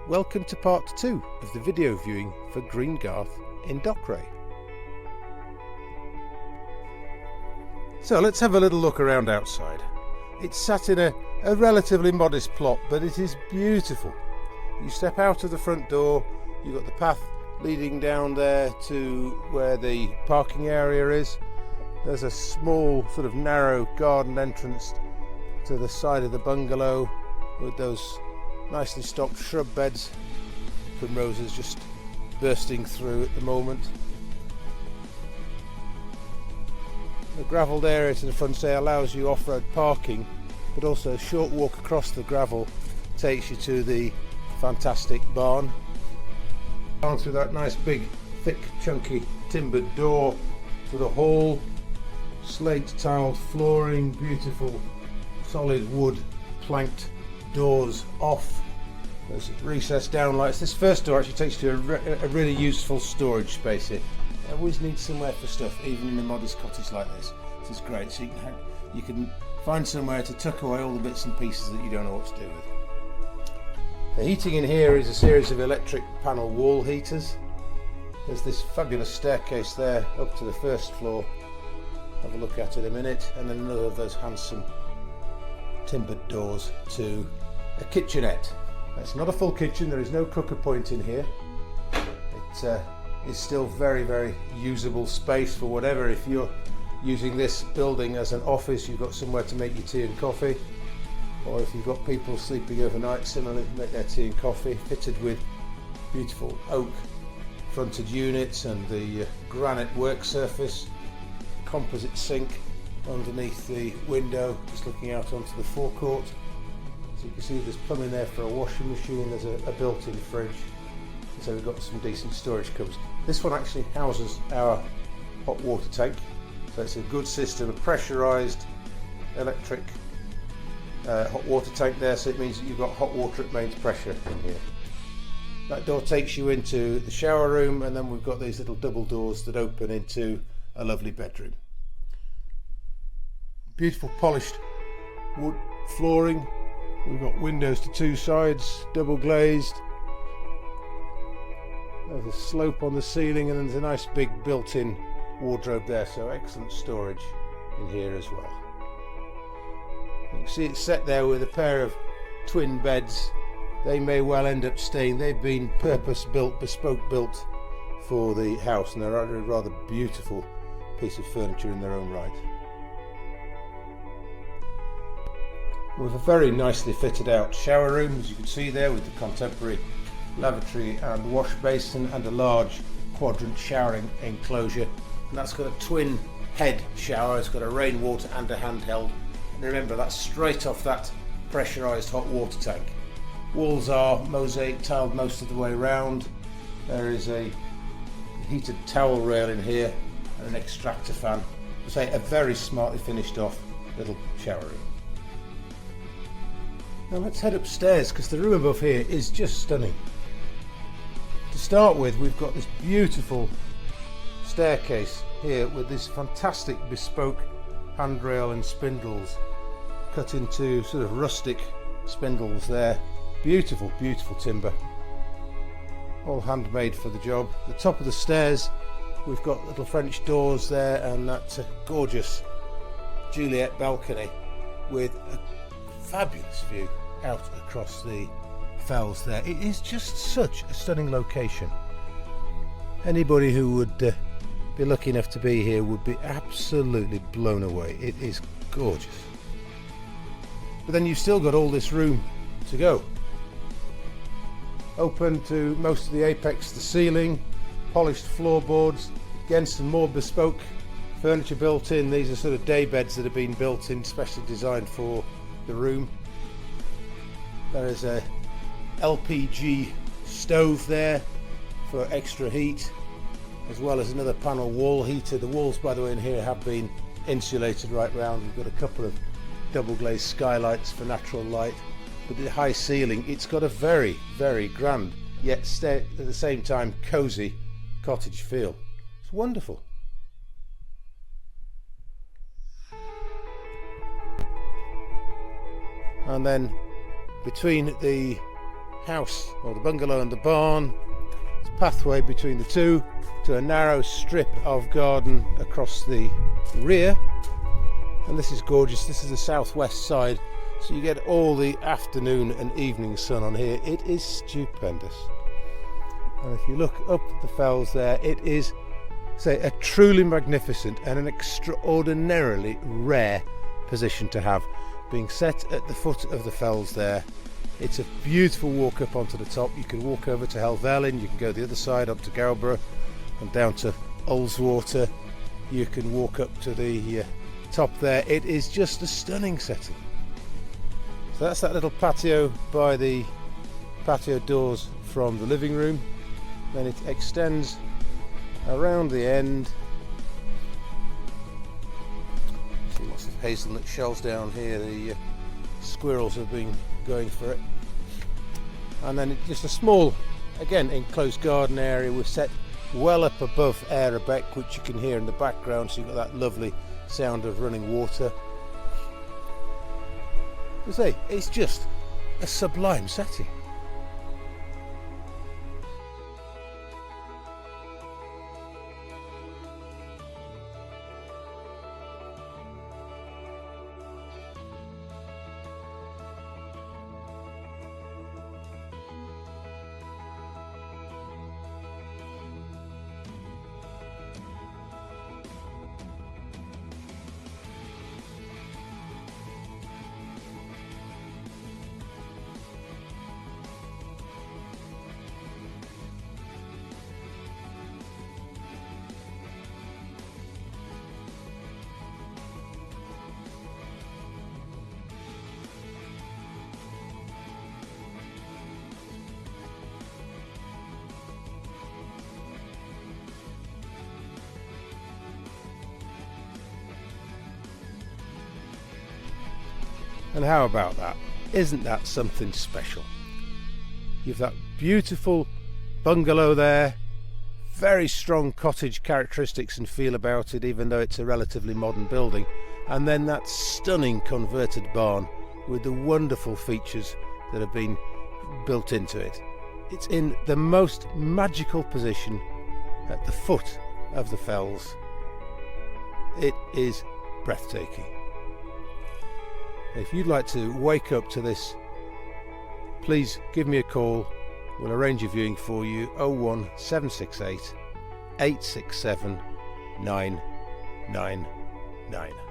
Welcome to part 2 of the video viewing for Greengarth in Dockwray. So let's have a little look around outside. It's sat in a relatively modest plot, but it is beautiful. You step out of the front door, you've got the path leading down there to where the parking area is. There's a small sort of narrow garden entrance to the side of the bungalow with those nicely stocked shrub beds, primroses just bursting through at the moment. The gravelled area to the front say allows you off-road parking, but also a short walk across the gravel takes you to the fantastic barn. Down through that nice big thick chunky timbered door to the hall, slate tiled flooring, beautiful solid wood planked doors off. There's recessed downlights. This first door actually takes you to a really useful storage space here. I always need somewhere for stuff, even in a modest cottage like this. This is great, so you can find somewhere to tuck away all the bits and pieces that you don't know what to do with. The heating in here is a series of electric panel wall heaters. There's this fabulous staircase there up to the first floor. Have a look at it in a minute, and then another of those handsome timbered doors to a kitchenette. It's not a full kitchen, there is no cooker point in here. It is still very usable space for whatever. If you're using this building as an office, you've got somewhere to make your tea and coffee, or if you've got people sleeping overnight, similarly make their tea and coffee, fitted with beautiful oak fronted units and the granite work surface, composite sink underneath the window just looking out onto the forecourt. So you can see there's plumbing there for a washing machine, there's a built-in fridge, so we've got some decent storage cupboards. This one actually houses our hot water tank, so it's a good system, a pressurised electric hot water tank there, so it means that you've got hot water at mains pressure in here. That door takes you into the shower room, and then we've got these little double doors that open into a lovely bedroom. Beautiful polished wood flooring. We've got windows to two sides, double glazed. There's a slope on the ceiling, and there's a nice big built-in wardrobe there, so excellent storage in here as well. You can see it's set there with a pair of twin beds. They may well end up staying. They've been purpose built, bespoke built for the house, and they're a rather beautiful piece of furniture in their own right. With a very nicely fitted out shower room, as you can see there, with the contemporary lavatory and wash basin and a large quadrant showering enclosure. And that's got a twin head shower. It's got a rainwater and a handheld. And remember, that's straight off that pressurised hot water tank. Walls are mosaic tiled most of the way around. There is a heated towel rail in here and an extractor fan. I say a very smartly finished off little shower room. Now let's head upstairs, because the room above here is just stunning. To start with, we've got this beautiful staircase here with this fantastic bespoke handrail and spindles cut into sort of rustic spindles there. Beautiful timber, all handmade for the job. The top of the stairs, we've got little French doors there, and that gorgeous Juliet balcony with a fabulous view out across the fells there. It is just such a stunning location. Anybody who would be lucky enough to be here would be absolutely blown away. It is gorgeous. But then you've still got all this room to go. Open to most of the apex, the ceiling, polished floorboards, again some more bespoke furniture built in. These are sort of day beds that have been built in, specially designed for the room. There is a LPG stove there for extra heat, as well as another panel wall heater. The walls, by the way, in here have been insulated right round. We've got a couple of double glazed skylights for natural light. But the high ceiling, it's got a very grand, yet at the same time cosy cottage feel. It's wonderful. And then between the house, or the bungalow and the barn. There's a pathway between the two to a narrow strip of garden across the rear. And this is gorgeous. This is the southwest side, so you get all the afternoon and evening sun on here. It is stupendous. And if you look up the fells there, it is, say, a truly magnificent and an extraordinarily rare position to have, being set at the foot of the fells there. It's a beautiful walk up onto the top. You can walk over to Helvellyn, you can go the other side up to Gowborough and down to Ullswater. You can walk up to the top there. It is just a stunning setting. So that's that little patio by the patio doors from the living room. Then it extends around the end. See lots of hazelnut shells down here. The squirrels have been going for it. And then it's just a small, again, enclosed garden area. We're set well up above Aerebeck, which you can hear in the background, so you've got that lovely sound of running water. I say, it's just a sublime setting. And how about that? Isn't that something special? You've that beautiful bungalow there, very strong cottage characteristics and feel about it, even though it's a relatively modern building, and then that stunning converted barn with the wonderful features that have been built into it. It's in the most magical position at the foot of the fells. It is breathtaking. If you'd like to wake up to this, please give me a call. We'll arrange a viewing for you. 01768 867 999.